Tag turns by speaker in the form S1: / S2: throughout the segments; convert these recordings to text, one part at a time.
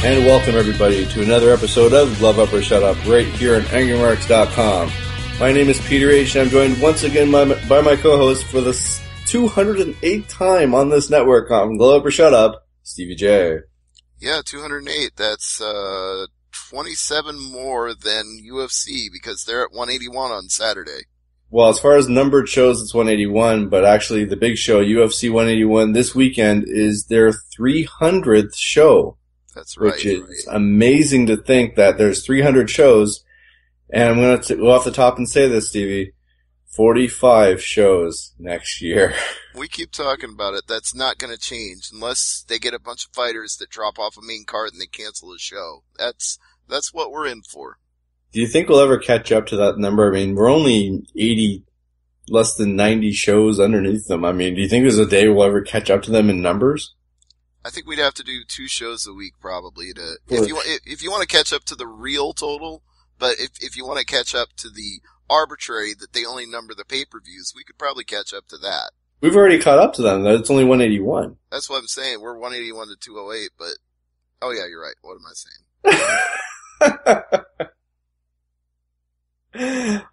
S1: And welcome everybody to another episode of Love Up or Shut Up right here on AngryMarks.com. My name is Peter H. and I'm joined once again by my co-host for the 208th time on this network on Love Up or Shut Up, Stevie J.
S2: Yeah, 208. That's 27 more than UFC because they're at 181 on Saturday.
S1: Well, as far as numbered shows, it's 181, but actually the big show, UFC 181, this weekend is their 300th show.
S2: That's right.
S1: Which is amazing to think that there's 300 shows. And I'm going to go off the top and say this, Stevie. 45 shows next year.
S2: We keep talking about it. That's not going to change unless they get a bunch of fighters that drop off a main card and they cancel the show. That's what we're in for.
S1: Do you think we'll ever catch up to that number? I mean, we're only 80, less than 90 shows underneath them. I mean, do you think there's a day we'll ever catch up to them in numbers?
S2: I think we'd have to do 2 shows a week probably if you want to catch up to the real total, but if you want to catch up to the arbitrary that they only number the pay-per-views, we could probably catch up to that.
S1: We've already caught up to them. It's only 181.
S2: That's what I'm saying. We're 181 to 208, but oh yeah, you're right. What am I saying?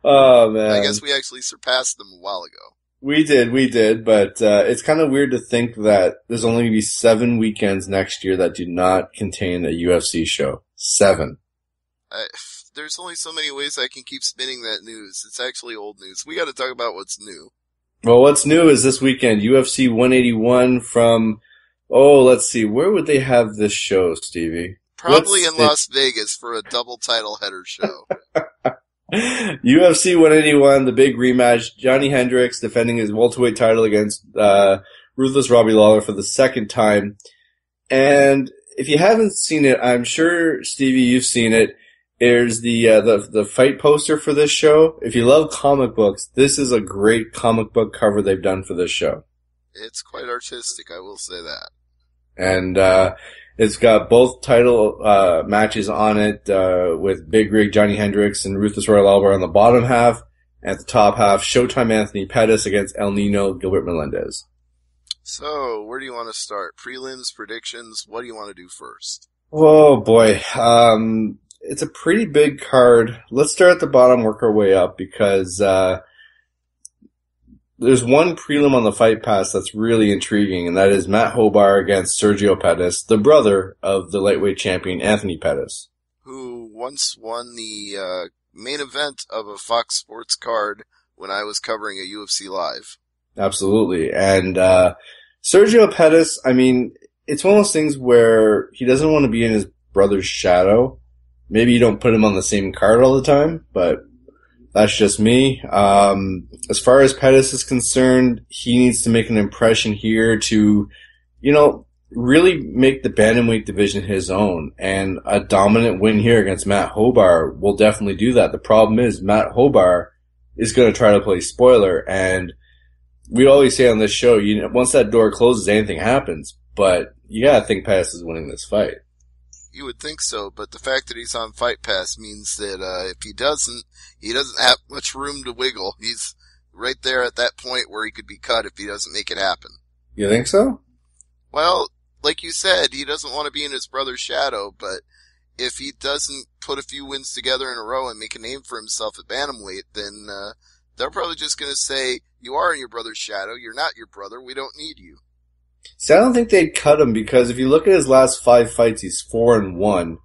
S1: Oh man.
S2: I guess we actually surpassed them a while ago.
S1: We did, but it's kind of weird to think that there's only going to be 7 weekends next year that do not contain a UFC show. 7.
S2: There's only so many ways I can keep spinning that news. It's actually old news. We got to talk about what's new.
S1: Well, what's new is this weekend, UFC 181 from, let's see, where would they have this show, Stevie?
S2: Probably in Las Vegas for a double title header show.
S1: UFC 181, the big rematch. Johnny Hendricks defending his welterweight title against ruthless Robbie Lawler for the second time. And if you haven't seen it, I'm sure, Stevie, you've seen it. There's the fight poster for this show. If you love comic books, this is a great comic book cover they've done for this show.
S2: It's quite artistic, I will say that.
S1: And it's got both title matches on it, with Big Rig Johnny Hendricks and Ruthless Royal Albert on the bottom half. At the top half, Showtime Anthony Pettis against El Nino Gilbert Melendez.
S2: So, where do you want to start? Prelims, predictions, what do you want to do first?
S1: Oh boy, it's a pretty big card. Let's start at the bottom, work our way up, because there's one prelim on the Fight Pass that's really intriguing, and that is Matt Hobar against Sergio Pettis, the brother of the lightweight champion Anthony Pettis,
S2: who once won the main event of a Fox Sports card when I was covering a UFC Live.
S1: Absolutely. And Sergio Pettis, I mean, it's one of those things where he doesn't want to be in his brother's shadow. Maybe you don't put him on the same card all the time, but that's just me. As far as Pettis is concerned, he needs to make an impression here to, really make the bantamweight division his own. And a dominant win here against Matt Hobar will definitely do that. The problem is Matt Hobar is going to try to play spoiler. And we always say on this show, once that door closes, anything happens. But you got to think Pettis is winning this fight.
S2: You would think so, but the fact that he's on Fight Pass means that if he doesn't have much room to wiggle. He's right there at that point where he could be cut if he doesn't make it happen.
S1: You think so?
S2: Well, like you said, he doesn't want to be in his brother's shadow, but if he doesn't put a few wins together in a row and make a name for himself at bantamweight, then they're probably just going to say, you are in your brother's shadow, you're not your brother, we don't need you.
S1: See, I don't think they'd cut him because if you look at his last 5 fights, he's 4-1.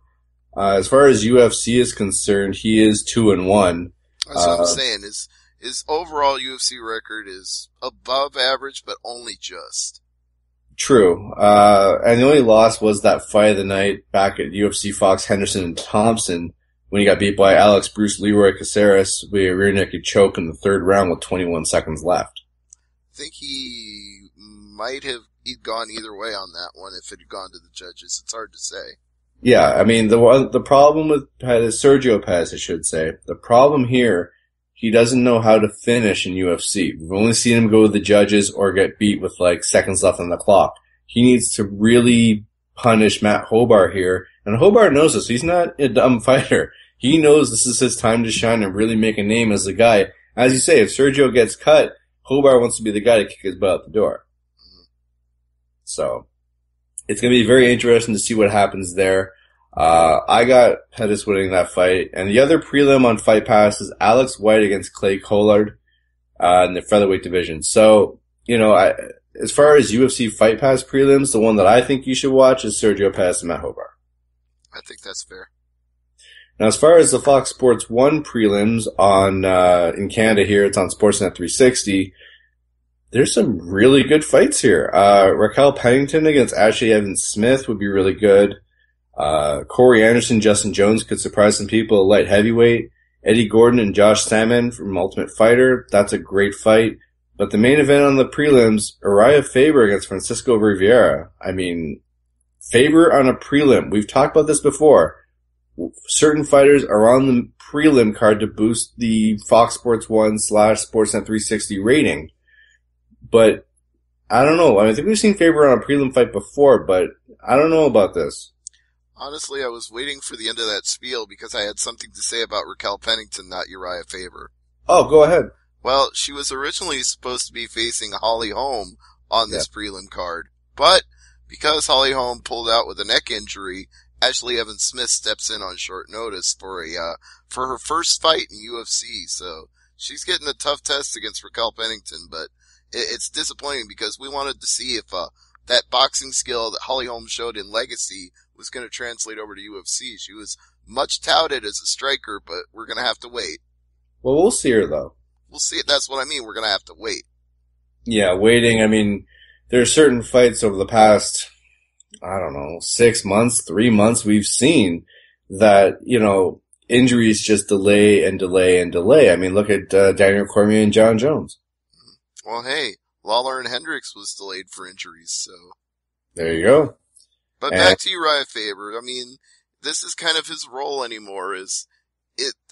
S1: As far as UFC is concerned, he is 2-1.
S2: That's what I'm saying. His overall UFC record is above average, but only just.
S1: True. And the only loss was that fight of the night back at UFC Fox, Henderson and Thompson, when he got beat by Alex Bruce Leroy Caceres with a rear naked choke in the 3rd round with 21 seconds left.
S2: I think he might have gone either way on that one if it had gone to the judges. It's hard to say.
S1: Yeah, I mean, the problem with Pettis, Sergio Pettis, I should say, the problem here, he doesn't know how to finish in UFC. We've only seen him go to the judges or get beat with seconds left on the clock. He needs to really punish Matt Hobar here. And Hobar knows this. He's not a dumb fighter. He knows this is his time to shine and really make a name as a guy. As you say, if Sergio gets cut, Hobar wants to be the guy to kick his butt out the door. So, it's going to be very interesting to see what happens there. I got Pettis winning that fight. And the other prelim on Fight Pass is Alex White against Clay Collard in the featherweight division. So, as far as UFC Fight Pass prelims, the one that I think you should watch is Sergio Pettis and Matt Hobart.
S2: I think that's fair.
S1: Now, as far as the Fox Sports 1 prelims on in Canada here, it's on Sportsnet 360. There's some really good fights here. Raquel Pennington against Ashley Evans-Smith would be really good. Corey Anderson, Justin Jones could surprise some people at light heavyweight. Eddie Gordon and Josh Salmon from Ultimate Fighter. That's a great fight. But the main event on the prelims, Uriah Faber against Francisco Rivera. I mean, Faber on a prelim. We've talked about this before. Certain fighters are on the prelim card to boost the Fox Sports 1 / Sportsnet 360 rating. But I don't know. I think we've seen Faber on a prelim fight before, but I don't know about this.
S2: Honestly, I was waiting for the end of that spiel because I had something to say about Raquel Pennington, not Uriah Faber.
S1: Oh, go ahead.
S2: Well, she was originally supposed to be facing Holly Holm on this prelim card, but because Holly Holm pulled out with a neck injury, Ashley Evans-Smith steps in on short notice for her first fight in UFC. So she's getting a tough test against Raquel Pennington, but it's disappointing because we wanted to see if that boxing skill that Holly Holm showed in Legacy was going to translate over to UFC. She was much touted as a striker, but we're going to have to wait.
S1: Well, we'll see her though.
S2: We'll see. That's what I mean. We're going to have to wait.
S1: Yeah, waiting. I mean, there are certain fights over the past, 6 months, 3 months, we've seen that, injuries just delay and delay and delay. I mean, look at Daniel Cormier and John Jones.
S2: Well, hey, Lawler and Hendricks was delayed for injuries, so.
S1: There you go.
S2: But back to Uriah Faber. I mean, this is kind of his role anymore.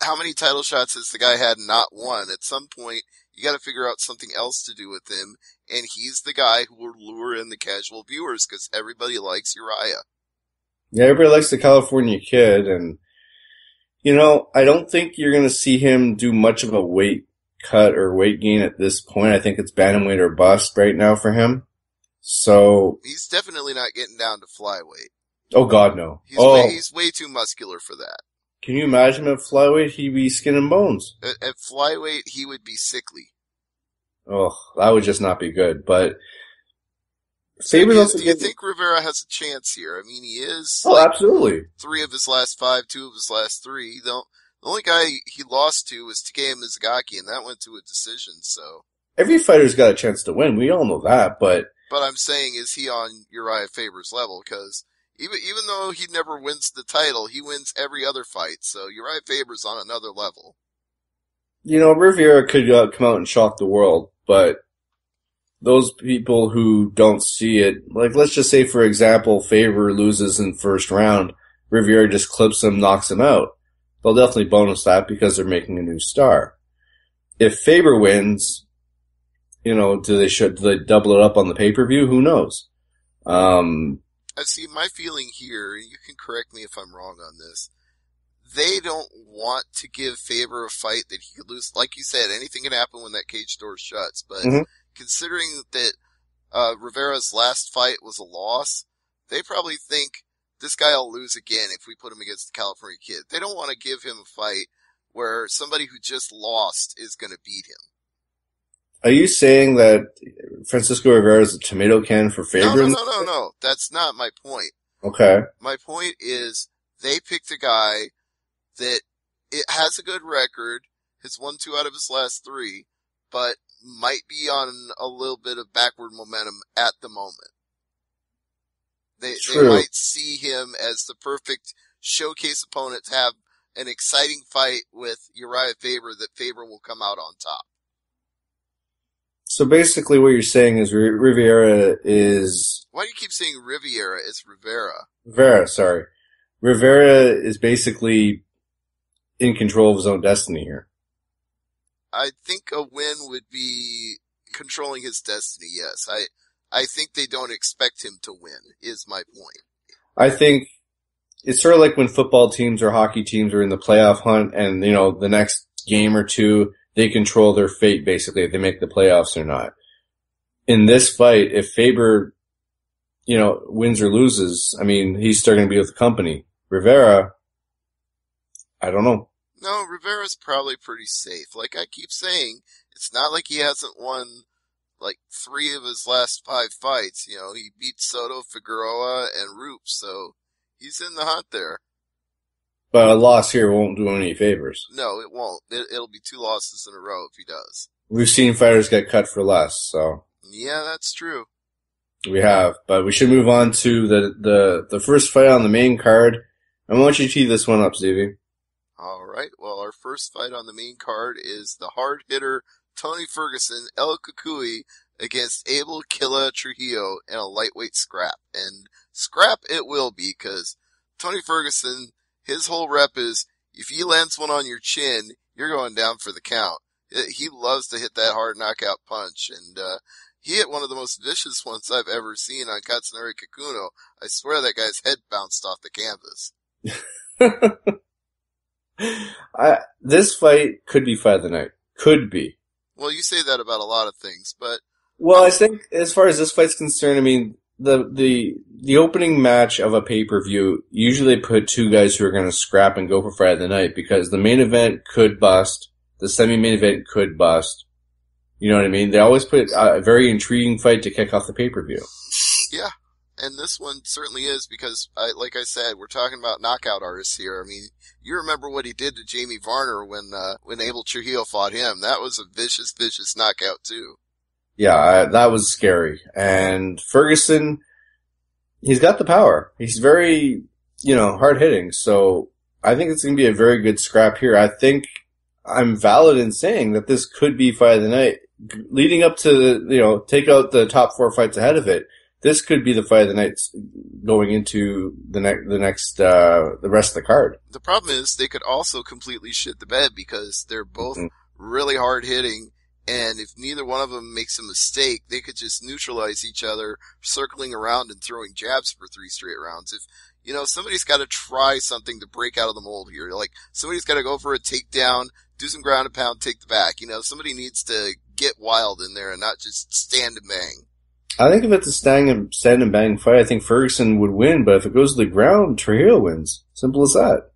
S2: How many title shots has the guy had and not won? At some point, you got to figure out something else to do with him, and he's the guy who will lure in the casual viewers because everybody likes Uriah.
S1: Yeah, everybody likes the California Kid, and I don't think you're going to see him do much of a weight cut or weight gain at this point. I think it's bantamweight or bust right now for him. So
S2: he's definitely not getting down to flyweight.
S1: Oh God, no.
S2: He's way too muscular for that.
S1: Can you imagine at flyweight he'd be skin and bones?
S2: At flyweight he would be sickly.
S1: Oh, that would just not be good. But
S2: do you think Rivera has a chance here? I mean, he is.
S1: Oh, absolutely.
S2: 3 of his last 5, 2 of his last 3. The only guy he lost to was Takeo Mizugaki, and that went to a decision. So
S1: every fighter's got a chance to win. We all know that, but
S2: I'm saying, is he on Uriah Faber's level? Because even though he never wins the title, he wins every other fight. So Uriah Faber's on another level.
S1: Rivera could come out and shock the world, but those people who don't see it, like let's just say, for example, Faber loses in first round, Rivera just clips him, knocks him out. They'll definitely bonus that because they're making a new star. If Faber wins, do they double it up on the pay-per-view? Who knows?
S2: I see, my feeling here, and you can correct me if I'm wrong on this, they don't want to give Faber a fight that he could lose. Like you said, anything can happen when that cage door shuts, but considering that Rivera's last fight was a loss, they probably think this guy will lose again if we put him against the California Kid. They don't want to give him a fight where somebody who just lost is going to beat him.
S1: Are you saying that Francisco Rivera is a tomato can for Faber?
S2: No. That's not my point.
S1: Okay.
S2: My point is they picked a guy that it has a good record, has won 2 out of his last 3, but might be on a little bit of backward momentum at the moment. They might see him as the perfect showcase opponent to have an exciting fight with Uriah Faber that Faber will come out on top.
S1: So basically what you're saying is Rivera is...
S2: Why do you keep saying Riviera? It's Rivera.
S1: Rivera, sorry. Rivera is basically in control of his own destiny here.
S2: I think a win would be controlling his destiny, yes. I think they don't expect him to win, is my point.
S1: I think it's sort of like when football teams or hockey teams are in the playoff hunt and, the next game or two, they control their fate, basically, if they make the playoffs or not. In this fight, if Faber, wins or loses, I mean, he's still going to be with the company. Rivera, I don't know.
S2: No, Rivera's probably pretty safe. Like I keep saying, it's not like he hasn't won like 3 of his last 5 fights. You know, he beat Soto, Figueroa, and Roop, so he's in the hunt there.
S1: But a loss here won't do him any favors.
S2: No, it won't. It'll be 2 losses in a row if he does.
S1: We've seen fighters get cut for less, so.
S2: Yeah, that's true.
S1: We have, but we should move on to the first fight on the main card. I want you to tee this one up, Stevie.
S2: All right. Well, our first fight on the main card is the hard hitter Tony Ferguson, El Cucuy, against Abel Killa Trujillo in a lightweight scrap. And scrap it will be, because Tony Ferguson, his whole rep is, if he lands one on your chin, you're going down for the count. He loves to hit that hard knockout punch, and he hit one of the most vicious ones I've ever seen on Katsunori Kikuno. I swear that guy's head bounced off the canvas.
S1: This fight could be fight of the night. Could be.
S2: Well, you say that about a lot of things, but...
S1: Well, I think as far as this fight's concerned, I mean, the opening match of a pay-per-view, usually put 2 guys who are going to scrap and go for fight of the night, because the main event could bust, the semi-main event could bust. You know what I mean? They always put a very intriguing fight to kick off the pay-per-view.
S2: Yeah. And this one certainly is, because, like I said, we're talking about knockout artists here. I mean, you remember what he did to Jamie Varner when Abel Trujillo fought him. That was a vicious, vicious knockout, too.
S1: Yeah, that was scary. And Ferguson, he's got the power. He's very, hard-hitting. So I think it's going to be a very good scrap here. I think I'm valid in saying that this could be fight of the night. Leading up to, take out the top 4 fights ahead of it, this could be the fight of the night going into the rest of the card.
S2: The problem is they could also completely shit the bed, because they're both really hard hitting, and if neither one of them makes a mistake, they could just neutralize each other, circling around and throwing jabs for 3 straight rounds. If, somebody's got to try something to break out of the mold here. Like, somebody's got to go for a takedown, do some ground and pound, take the back. Somebody needs to get wild in there and not just stand and bang.
S1: I think if it's a stand and bang fight, I think Ferguson would win, but if it goes to the ground, Trujillo wins. Simple as that.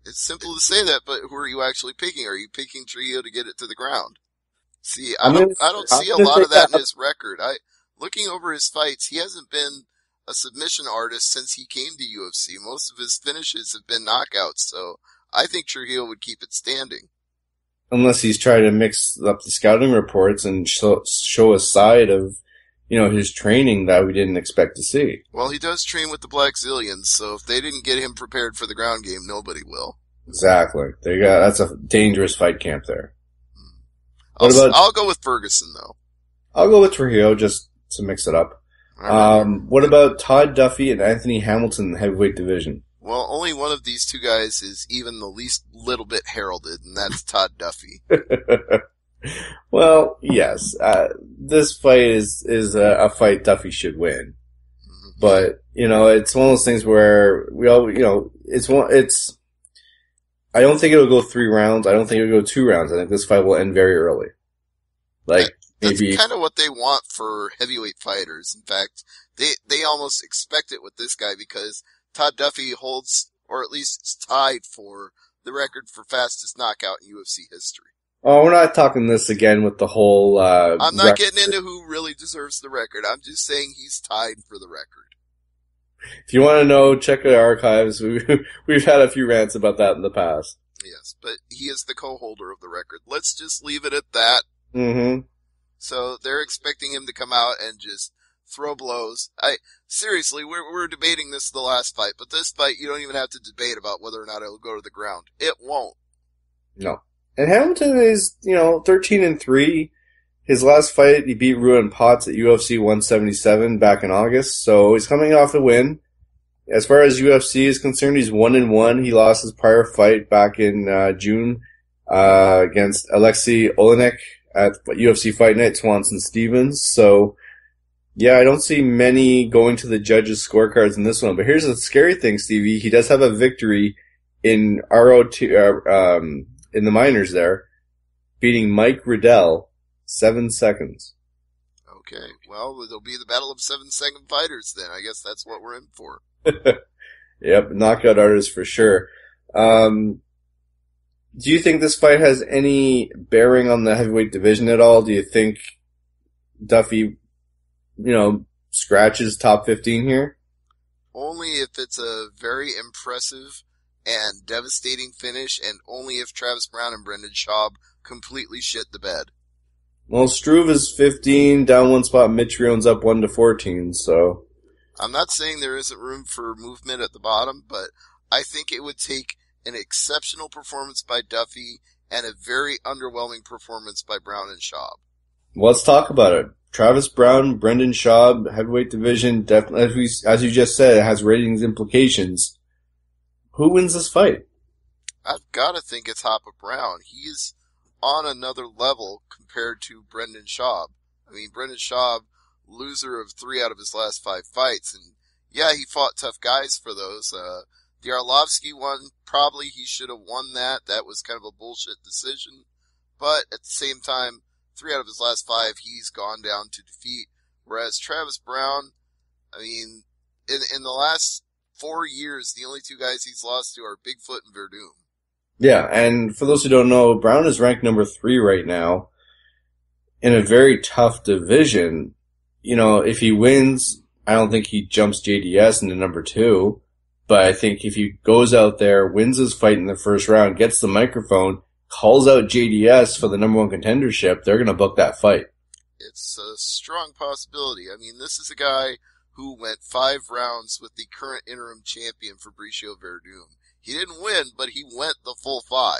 S2: It's simple to say that, but who are you actually picking? Are you picking Trujillo to get it to the ground? See, I don't see a lot of that in his record. Looking over his fights, he hasn't been a submission artist since he came to UFC. Most of his finishes have been knockouts, so I think Trujillo would keep it standing.
S1: Unless he's trying to mix up the scouting reports and show a side of his training that we didn't expect to see.
S2: Well, he does train with the Black Zillions, so if they didn't get him prepared for the ground game, nobody will.
S1: Exactly. There you go. That's a dangerous fight camp there.
S2: I'll go with Ferguson, though.
S1: I'll go with Trujillo, just to mix it up. Right. What about Todd Duffy and Anthony Hamilton in the heavyweight division?
S2: Well, only one of these 2 guys is even the least little bit heralded, and that's Todd Duffy.
S1: Well, yes. This fight is a fight Duffy should win. But, it's one of those things where we all, I don't think it'll go 3 rounds. I don't think it'll go 2 rounds. I think this fight will end very early.
S2: That's kind of what they want for heavyweight fighters. In fact, they almost expect it with this guy, because Todd Duffy holds, or at least is tied for, the record for fastest knockout in UFC history.
S1: Oh, we're not talking this again with the whole,
S2: I'm not getting into who really deserves the record. I'm just saying he's tied for the record.
S1: If you want to know, check the archives. We've had a few rants about that in the past.
S2: Yes, but he is the co-holder of the record. Let's just leave it at that.
S1: Mm-hmm.
S2: So they're expecting him to come out and just throw blows. Seriously, we're debating this the last fight, but this fight you don't even have to debate about whether or not it'll go to the ground. It won't.
S1: No. And Hamilton is, 13-3. His last fight, he beat Ruan Potts at UFC 177 back in August, so he's coming off a win. As far as UFC is concerned, he's 1-1. He lost his prior fight back in June against Alexei Olenek at UFC Fight Night, Swanson Stevens. So, yeah, I don't see many going to the judges' scorecards in this one. But here's the scary thing, Stevie. He does have a victory in in the minors there, beating Mike Riddell 7 seconds.
S2: Okay, well, it'll be the battle of 7-second fighters then. I guess that's what we're in for.
S1: Yep, knockout artist for sure. Do you think this fight has any bearing on the heavyweight division at all? Do you think Duffy, scratches top 15 here?
S2: Only if it's a very impressive and devastating finish, and only if Travis Brown and Brendan Schaub completely shit the bed.
S1: Well, Struve is 15, down one spot. Mitrione's up 1-14, so...
S2: I'm not saying there isn't room for movement at the bottom, but I think it would take an exceptional performance by Duffy and a very underwhelming performance by Brown and Schaub.
S1: Let's talk about it. Travis Brown, Brendan Schaub, heavyweight division, definitely, as you just said, it has ratings implications. Who wins this fight?
S2: I've got to think it's Hopper Brown. He's on another level compared to Brendan Schaub. I mean, Brendan Schaub, loser of 3 out of his last 5 fights, and yeah, he fought tough guys for those. The Arlovsky one, probably he should have won that. That was kind of a bullshit decision. But at the same time, 3 out of his last 5, he's gone down to defeat. Whereas Travis Brown, I mean, in the last 4 years, the only 2 guys he's lost to are Bigfoot and Verdum.
S1: Yeah, and for those who don't know, Brown is ranked number 3 right now in a very tough division. If he wins, I don't think he jumps JDS into number 2. But I think if he goes out there, wins his fight in the first round, gets the microphone, calls out JDS for the number 1 contendership, they're going to book that fight.
S2: It's a strong possibility. I mean, this is a guy who went 5 rounds with the current interim champion, Fabricio Verdum. He didn't win, but he went the full 5.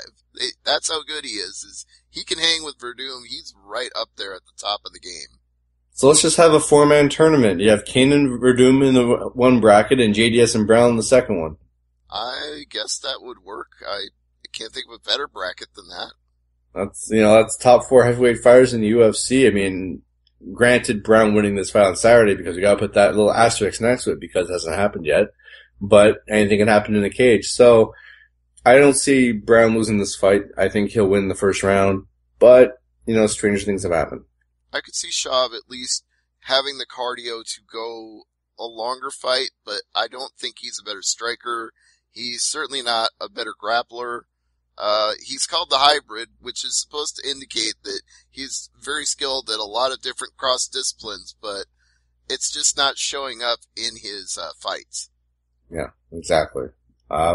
S2: That's how good he is he can hang with Verdum. He's right up there at the top of the game.
S1: So let's just have a 4-man tournament. You have Kane and Verdum in the one bracket and JDS and Brown in the second one.
S2: I guess that would work. I can't think of a better bracket than that.
S1: That's top 4 heavyweight fighters in the UFC. I mean, granted, Brown winning this fight on Saturday because we gotta put that little asterisk next to it because it hasn't happened yet. But anything can happen in the cage. So I don't see Brown losing this fight. I think he'll win the first round. But, stranger things have happened.
S2: I could see Schaub at least having the cardio to go a longer fight, but I don't think he's a better striker. He's certainly not a better grappler. He's called the hybrid, which is supposed to indicate that he's very skilled at a lot of different cross disciplines, but it's just not showing up in his fights.
S1: Yeah, exactly.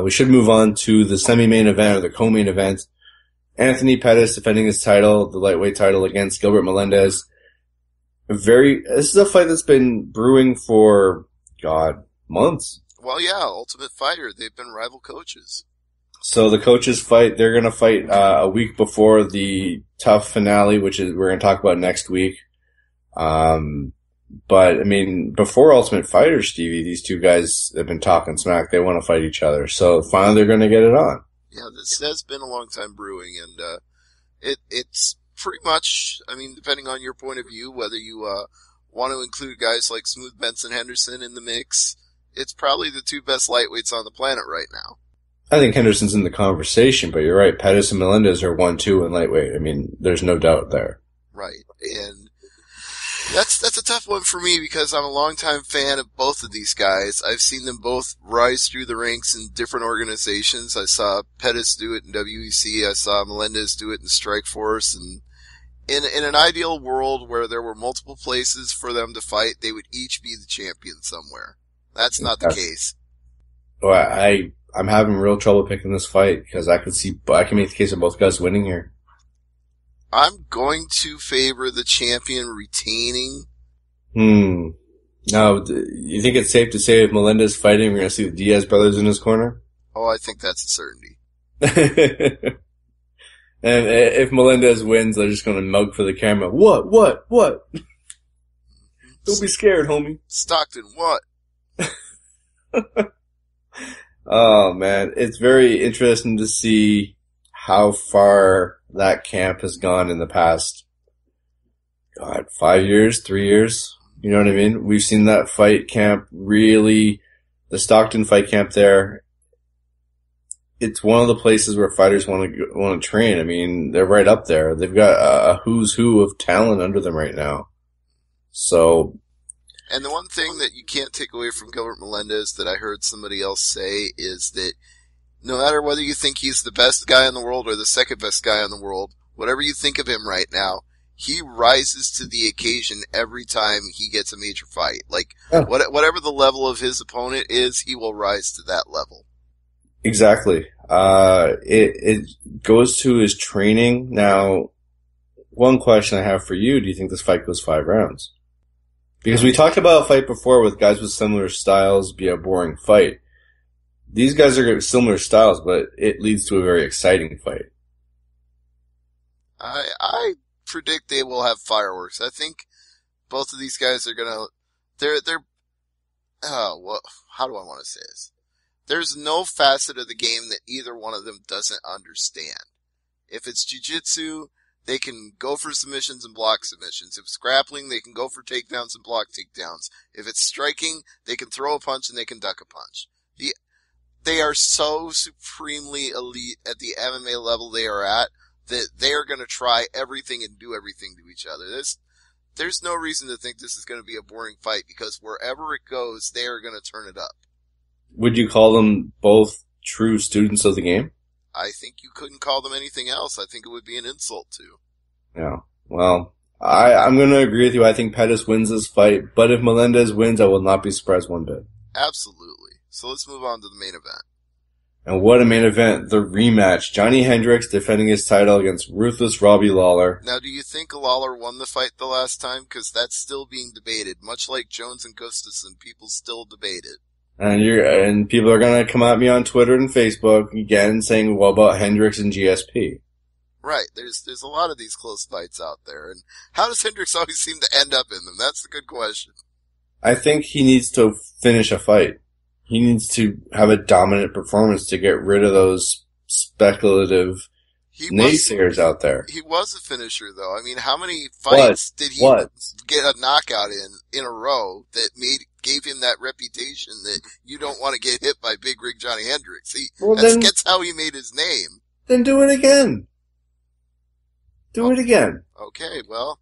S1: We should move on to the semi-main event or the co-main event. Anthony Pettis defending his title, the lightweight title, against Gilbert Melendez. This is a fight that's been brewing for, months.
S2: Well, yeah, Ultimate Fighter. They've been rival coaches.
S1: So the coaches fight, they're gonna fight, a week before the tough finale, which is, we're gonna talk about next week. But, I mean, before Ultimate Fighter, Stevie, these 2 guys have been talking smack. They want to fight each other. So finally they're gonna get it on.
S2: Yeah, this has been a long time brewing, and it's pretty much, I mean, depending on your point of view, whether you want to include guys like Smooth Benson Henderson in the mix, it's probably the 2 best lightweights on the planet right now.
S1: I think Henderson's in the conversation, but you're right. Pettis and Melendez are 1-2 in lightweight. I mean, there's no doubt there.
S2: Right, and that's a tough one for me because I'm a longtime fan of both of these guys. I've seen them both rise through the ranks in different organizations. I saw Pettis do it in WEC. I saw Melendez do it in Strikeforce. And in an ideal world where there were multiple places for them to fight, they would each be the champion somewhere. That's not the case.
S1: Well, I'm having real trouble picking this fight because I can make the case of both guys winning here.
S2: I'm going to favor the champion retaining.
S1: Now, you think it's safe to say if Melendez fighting, we're going to see the Diaz brothers in his corner?
S2: Oh, I think that's a certainty.
S1: And if Melendez wins, they're just going to mug for the camera. What? Don't be scared, homie.
S2: Stockton, what?
S1: Oh, man. It's very interesting to see how far that camp has gone in the past, 5 years, 3 years. You know what I mean? We've seen that fight camp really, the Stockton fight camp there. It's one of the places where fighters want to train. I mean, they're right up there. They've got a who's who of talent under them right now. So,
S2: And the one thing that you can't take away from Gilbert Melendez that I heard somebody else say is that no matter whether you think he's the best guy in the world or the second best guy in the world, whatever you think of him right now, he rises to the occasion every time he gets a major fight. Like, whatever the level of his opponent is, he will rise to that level.
S1: Exactly. It goes to his training. Now, one question I have for you, do you think this fight goes 5 rounds? Because we talked about a fight before with guys with similar styles be a boring fight. These guys are similar styles, but it leads to a very exciting fight.
S2: I predict they will have fireworks. I think both of these guys are gonna, well, how do I want to say this? There's no facet of the game that either one of them doesn't understand. If it's jiu-jitsu, they can go for submissions and block submissions. If it's grappling, they can go for takedowns and block takedowns. If it's striking, they can throw a punch and they can duck a punch. They are so supremely elite at the MMA level they are at that they are going to try everything and do everything to each other. There's no reason to think this is going to be a boring fight because wherever it goes, they are going to turn it up.
S1: Would you call them both true students of the game?
S2: I think you couldn't call them anything else. I think it would be an insult to.
S1: Yeah. Well, I'm going to agree with you. I think Pettis wins this fight, but if Melendez wins, I will not be surprised one bit.
S2: Absolutely. So let's move on to the main event.
S1: And what a main event. The rematch. Johnny Hendricks defending his title against ruthless Robbie Lawler.
S2: Now, do you think Lawler won the fight the last time? Because that's still being debated. Much like Jones and Gustafson, people still debate it.
S1: And people are going to come at me on Twitter and Facebook again saying, what about Hendricks and GSP?
S2: Right. There's a lot of these close fights out there. And how does Hendricks always seem to end up in them? That's the good question.
S1: I think he needs to finish a fight. He needs to have a dominant performance to get rid of those speculative naysayers out there.
S2: He was a finisher, though. I mean, how many fights did he get a knockout in a row that gave him that reputation that you don't want to get hit by Big Rig Johnny Hendricks? That's how he made his name.
S1: Then do it again. Do it again.
S2: Okay, well,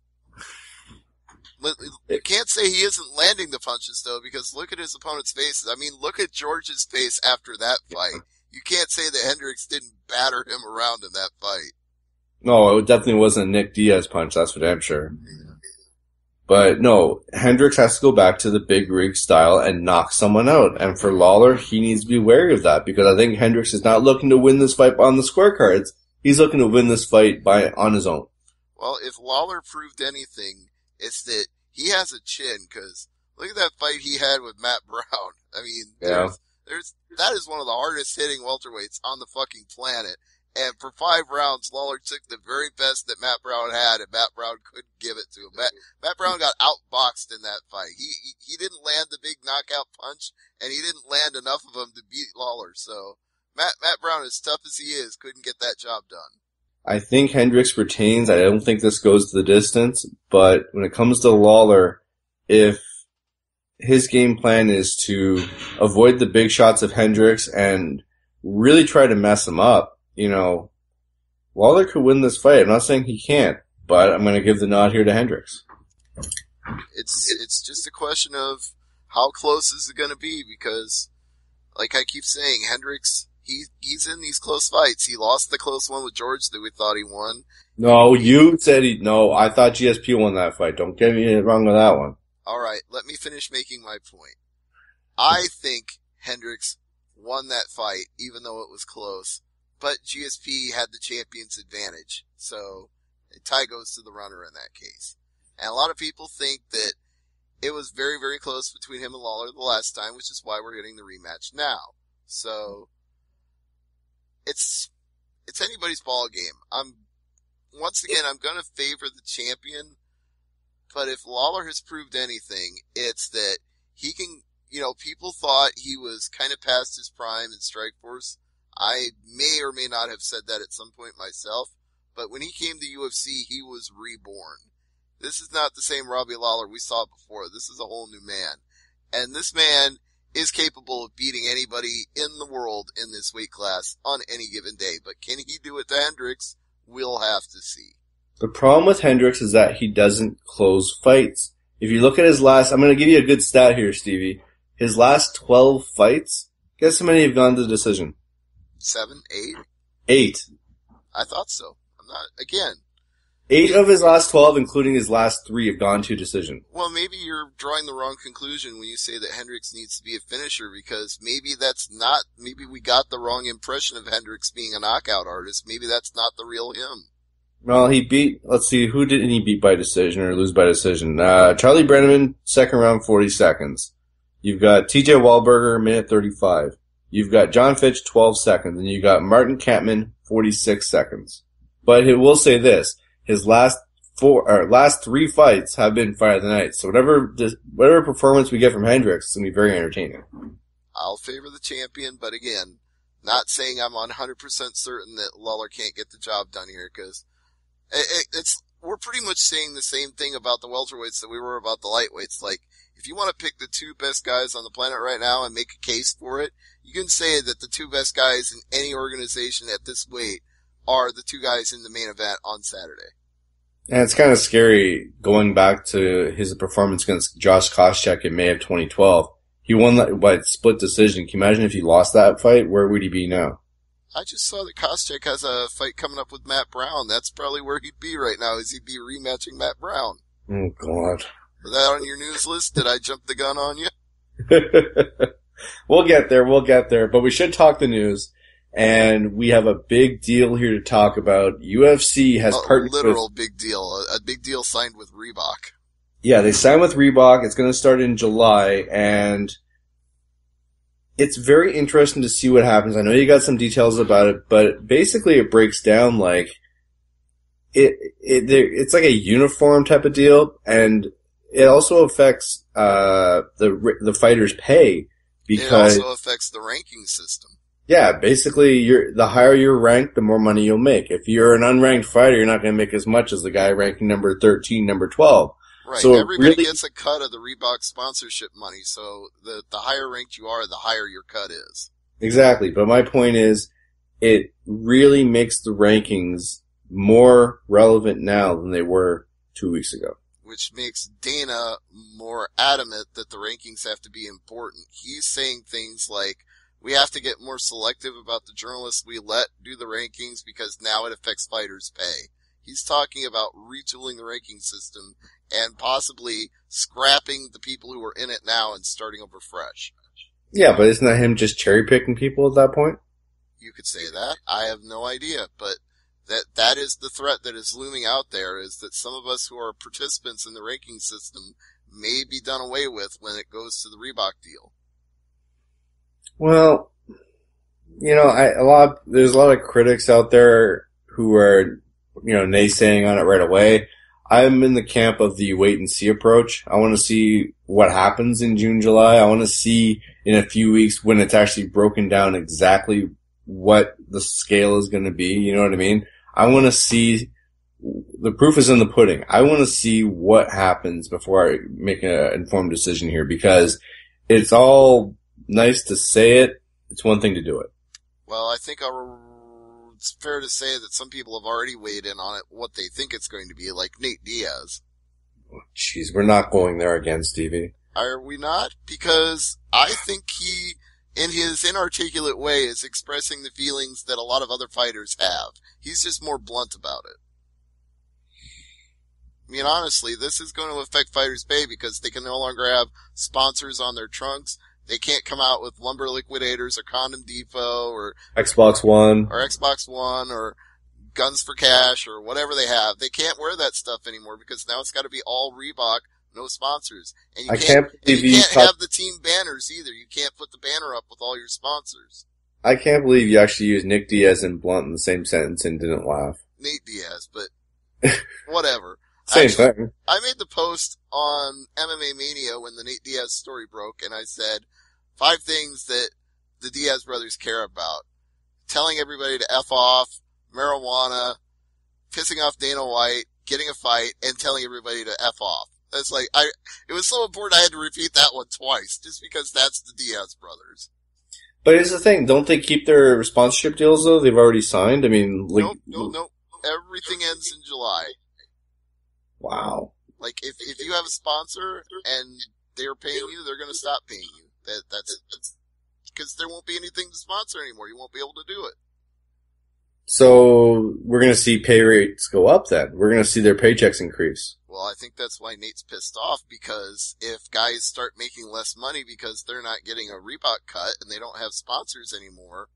S2: you can't say he isn't landing the punches, though, because look at his opponent's faces. I mean, look at George's face after that fight. You can't say that Hendricks didn't batter him around in that fight.
S1: No, it definitely wasn't a Nick Diaz punch, that's for damn sure. But no, Hendricks has to go back to the Big Rig style and knock someone out. And for Lawler, he needs to be wary of that because I think Hendricks is not looking to win this fight on the scorecards. He's looking to win this fight on his own. Well,
S2: if Lawler proved anything, it's that he has a chin, because look at that fight he had with Matt Brown. I mean, that is one of the hardest hitting welterweights on the fucking planet. And for 5 rounds, Lawler took the very best that Matt Brown had, and Matt Brown couldn't give it to him. Matt Brown got outboxed in that fight. He didn't land the big knockout punch, and he didn't land enough of them to beat Lawler. So Matt Brown, as tough as he is, couldn't get that job done.
S1: I think Hendricks retains. I don't think this goes to the distance, but when it comes to Lawler, if his game plan is to avoid the big shots of Hendricks and really try to mess him up, Lawler could win this fight. I'm not saying he can't, but I'm going to give the nod here to Hendricks.
S2: It's just a question of how close is it going to be, because, like I keep saying, Hendricks, he's in these close fights. He lost the close one with George that we thought he won.
S1: No, you said no, I thought GSP won that fight. Don't get me wrong with that one.
S2: All right, let me finish making my point. I think Hendricks won that fight, even though it was close, but GSP had the champion's advantage. So, a tie goes to the runner in that case. And a lot of people think that it was very, very close between him and Lawler the last time, which is why we're getting the rematch now. So, it's anybody's ball game. Once again, I'm going to favor the champion, but if Lawler has proved anything, it's that he can, people thought he was kind of past his prime in Strikeforce. I may or may not have said that at some point myself, but when he came to UFC, he was reborn. This is not the same Robbie Lawler we saw before. This is a whole new man. And this man is capable of beating anybody in the world in this weight class on any given day. But can he do it to Hendricks? We'll have to see.
S1: The problem with Hendricks is that he doesn't close fights. If you look at his last, I'm going to give you a good stat here, Stevie. His last 12 fights, guess how many have gone to decision?
S2: 7, 8?
S1: 8.
S2: I thought so. I'm not, again.
S1: 8 of his last 12, including his last 3, have gone to decision.
S2: Well, maybe you're drawing the wrong conclusion when you say that Hendricks needs to be a finisher, because maybe we got the wrong impression of Hendricks being a knockout artist. Maybe that's not the real him.
S1: Well, let's see, who didn't he beat by decision or lose by decision? Charlie Brenneman, second round, 40 seconds. You've got TJ Wahlberger, minute 35. You've got John Fitch, 12 seconds. And you got Martin Kampmann, 46 seconds. But it will say this. His last 3 fights have been fight of the night. So whatever performance we get from Hendricks is going to be very entertaining.
S2: I'll favor the champion, but again, not saying I'm 100% certain that Lawler can't get the job done here, because we're pretty much saying the same thing about the welterweights that we were about the lightweights. Like, if you want to pick the 2 best guys on the planet right now and make a case for it, you can say that the 2 best guys in any organization at this weight are the 2 guys in the main event on Saturday.
S1: And it's kind of scary going back to his performance against Josh Koscheck in May of 2012. He won by split decision. Can you imagine if he lost that fight? Where would he be now?
S2: I just saw that Koscheck has a fight coming up with Matt Brown. That's probably where he'd be right now, is he'd be rematching Matt Brown.
S1: Oh, God.
S2: Was that on your news list? Did I jump the gun on you?
S1: We'll get there. But we should talk the news. And we have a big deal here to talk about. UFC has partnered with... A literal
S2: big deal. A big deal signed with Reebok.
S1: Yeah, they signed with Reebok. It's going to start in July. And it's very interesting to see what happens. I know you got some details about it, but basically it breaks down like... It's like a uniform type of deal. And it also affects the fighters' pay. Because
S2: it also affects the ranking system.
S1: Yeah, basically, the higher you're ranked, the more money you'll make. If you're an unranked fighter, you're not going to make as much as the guy ranking number 13, number 12.
S2: Right. So everybody gets a cut of the Reebok sponsorship money, so the higher ranked you are, the higher your cut is.
S1: Exactly. But my point is, it really makes the rankings more relevant now than they were 2 weeks ago.
S2: Which makes Dana more adamant that the rankings have to be important. He's saying things like, we have to get more selective about the journalists we let do the rankings because now it affects fighters' pay. He's talking about retooling the ranking system and possibly scrapping the people who are in it now and starting over fresh.
S1: Yeah, but isn't that him just cherry-picking people at that point?
S2: You could say that. I have no idea, but that is the threat that is looming out there, is that some of us who are participants in the ranking system may be done away with when it goes to the Reebok deal.
S1: Well, there's a lot of critics out there who are, naysaying on it right away. I'm in the camp of the wait and see approach. I want to see what happens in June, July. I want to see in a few weeks when it's actually broken down exactly what the scale is going to be. You know what I mean? I want to see, the proof is in the pudding. I want to see what happens before I make an informed decision here, because it's all nice to say it. It's one thing to do it.
S2: Well, I think it's fair to say that some people have already weighed in on it, what they think it's going to be, like Nate Diaz.
S1: Jeez, we're not going there again, Stevie.
S2: Are we not? Because I think he, in his inarticulate way, is expressing the feelings that a lot of other fighters have. He's just more blunt about it. I mean, honestly, this is going to affect fighters' pay because they can no longer have sponsors on their trunks. They can't come out with Lumber Liquidators or Condom Depot or
S1: Xbox One
S2: or Guns for Cash or whatever they have. They can't wear that stuff anymore because now it's got to be all Reebok, no sponsors. And you can't have the team banners either. You can't put the banner up with all your sponsors.
S1: I can't believe you actually used Nick Diaz and Blunt in the same sentence and didn't laugh.
S2: Nate Diaz, but whatever.
S1: Same thing.
S2: I made the post on MMA Mania when the Nate Diaz story broke, and I said 5 things that the Diaz brothers care about. Telling everybody to F off, marijuana, pissing off Dana White, getting a fight, and telling everybody to F off. That's like, it was so important I had to repeat that one twice, just because that's the Diaz brothers.
S1: But here's the thing, don't they keep their sponsorship deals though? They've already signed? I mean,
S2: Nope. Everything ends in July.
S1: Wow.
S2: Like, if you have a sponsor and they're paying you, they're going to stop paying you. That's because there won't be anything to sponsor anymore. You won't be able to do it.
S1: So we're going to see pay rates go up then. We're going to see their paychecks increase.
S2: Well, I think that's why Nate's pissed off, because if guys start making less money because they're not getting a Reebok cut and they don't have sponsors anymore,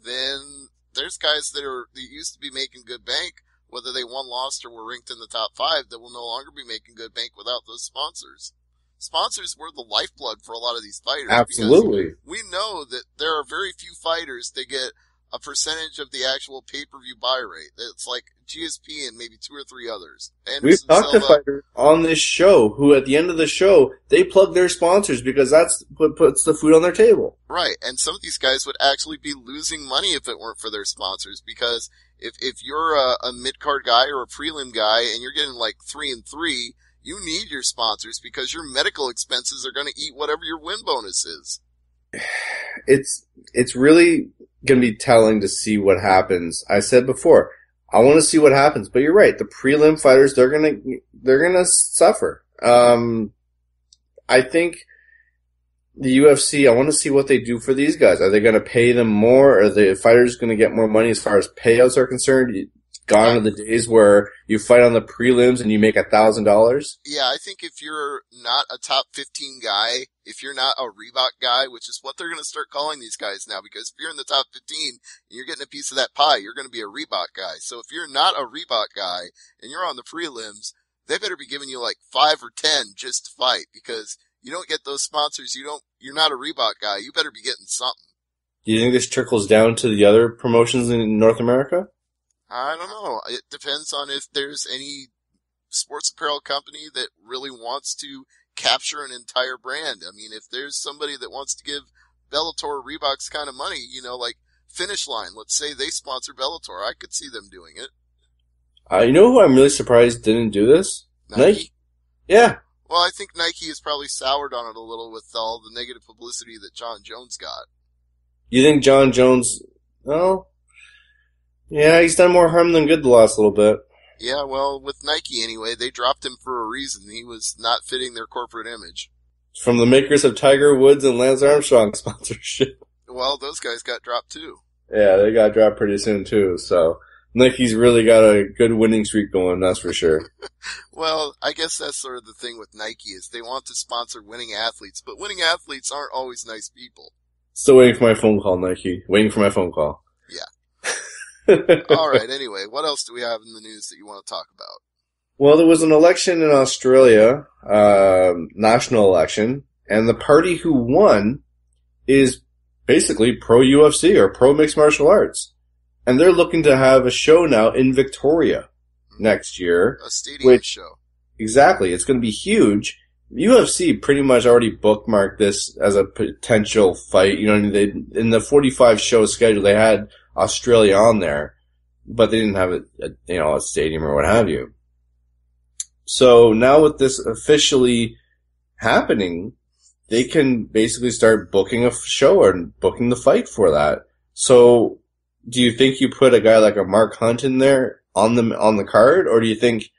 S2: then there's guys that used to be making good bank, whether they won, lost, or were ranked in the top 5, that will no longer be making good bank without those sponsors. Sponsors were the lifeblood for a lot of these fighters.
S1: Absolutely.
S2: We know that there are very few fighters that get a percentage of the actual pay-per-view buy rate. It's like GSP and maybe 2 or 3 others.
S1: We've talked to fighters on this show who, at the end of the show, they plug their sponsors because that's what puts the food on their table.
S2: Right, and some of these guys would actually be losing money if it weren't for their sponsors, because if you're a mid-card guy or a prelim guy and you're getting like 3-3, you need your sponsors because your medical expenses are going to eat whatever your win bonus is.
S1: It's really going to be telling to see what happens. I said before, I want to see what happens, but you're right. The prelim fighters, they're going to suffer. I think the UFC, I want to see what they do for these guys. Are they going to pay them more? Are the fighters going to get more money as far as payouts are concerned? Gone are the days where you fight on the prelims and you make $1,000.
S2: Yeah, I think if you're not a top 15 guy, if you're not a Reebok guy, which is what they're going to start calling these guys now, because if you're in the top 15 and you're getting a piece of that pie, you're going to be a Reebok guy. So if you're not a Reebok guy and you're on the prelims, they better be giving you like 5 or 10 just to fight, because you don't get those sponsors. You're not a Reebok guy. You better be getting something.
S1: Do you think this trickles down to the other promotions in North America?
S2: I don't know. It depends on if there's any sports apparel company that really wants to capture an entire brand. I mean, if there's somebody that wants to give Bellator or Reebok's kind of money, like Finish Line, let's say they sponsor Bellator, I could see them doing it.
S1: You know who I'm really surprised didn't do this? Nike? Yeah.
S2: Well, I think Nike has probably soured on it a little with all the negative publicity that John Jones got.
S1: You think John Jones, well, yeah, he's done more harm than good the last little bit.
S2: Yeah, well, with Nike anyway, they dropped him for a reason. He was not fitting their corporate image.
S1: From the makers of Tiger Woods and Lance Armstrong sponsorship.
S2: Well, those guys got dropped too.
S1: Yeah, they got dropped pretty soon too, so Nike's really got a good winning streak going, that's for sure.
S2: Well, I guess that's sort of the thing with Nike, is they want to sponsor winning athletes, but winning athletes aren't always nice people.
S1: Still waiting for my phone call, Nike. Waiting for my phone call.
S2: Yeah. Alright, anyway, what else do we have in the news that you want to talk about?
S1: Well, there was an election in Australia, national election, and the party who won is basically pro-UFC or pro-mixed martial arts. And they're looking to have a show now in Victoria next year.
S2: A stadium show.
S1: Exactly. It's going to be huge. UFC pretty much already bookmarked this as a potential fight. In the 45 show schedule, they had Australia on there, but they didn't have a stadium or what have you. So now with this officially happening, they can basically start booking a show or booking the fight for that. So do you think you put a guy like a Mark Hunt in there on the card, or do you think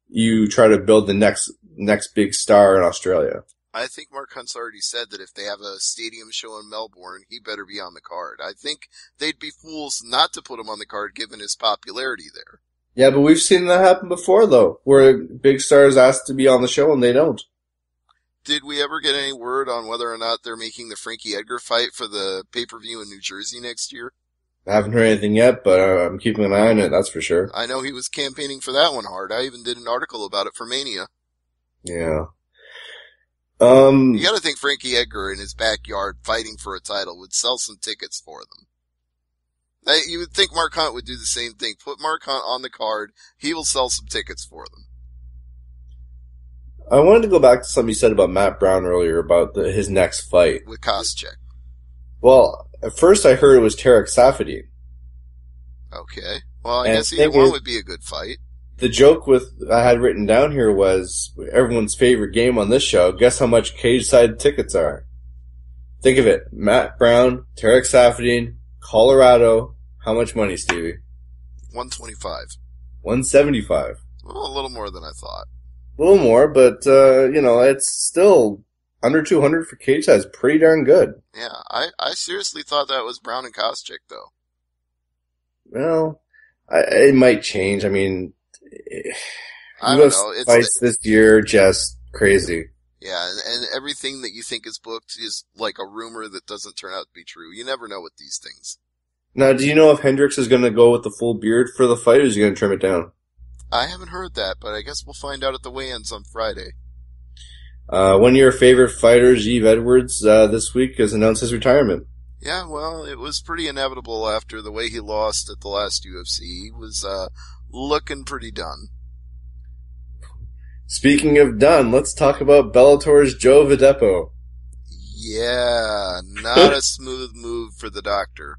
S1: you try to build the next big star in Australia?
S2: I think Mark Hunt's already said that if they have a stadium show in Melbourne, he better be on the card. I think they'd be fools not to put him on the card given his popularity there.
S1: Yeah, but we've seen that happen before, though, where big stars ask to be on the show and they don't.
S2: Did we ever get any word on whether or not they're making the Frankie Edgar fight for the pay-per-view in New Jersey next year?
S1: I haven't heard anything yet, but I'm keeping an eye on it, that's for sure.
S2: I know he was campaigning for that one hard. I even did an article about it for Mania.
S1: Yeah.
S2: You gotta think Frankie Edgar in his backyard fighting for a title would sell some tickets for them. You would think Mark Hunt would do the same thing. Put Mark Hunt on the card, he will sell some tickets for them.
S1: I wanted to go back to something you said about Matt Brown earlier about his next fight.
S2: With Koscheck.
S1: Well, at first I heard it was Tarek Safadine.
S2: Okay. Well, I guess either one would be a good fight.
S1: The joke I had written down here was everyone's favorite game on this show. Guess how much cage-side tickets are? Think of it. Matt Brown, Tarek Safadine, Colorado. How much money, Stevie?
S2: $125.
S1: $175.
S2: Well, a little more than I thought.
S1: A little more, but, it's still under 200 for cage size. Pretty darn good.
S2: Yeah, I seriously thought that was Brown and Koscheck, though.
S1: Well, it might change. I mean,
S2: I don't know.
S1: Fights this year, just crazy.
S2: Yeah, and everything that you think is booked is like a rumor that doesn't turn out to be true. You never know with these things.
S1: Now, do you know if Hendricks is going to go with the full beard for the fight, or is he going to trim it down?
S2: I haven't heard that, but I guess we'll find out at the weigh-ins on Friday.
S1: One of your favorite fighters, Yves Edwards, this week has announced his retirement.
S2: Yeah, well, it was pretty inevitable after the way he lost at the last UFC. He was looking pretty done.
S1: Speaking of done, let's talk about Bellator's Joe Vedepo.
S2: Yeah, not a smooth move for the doctor.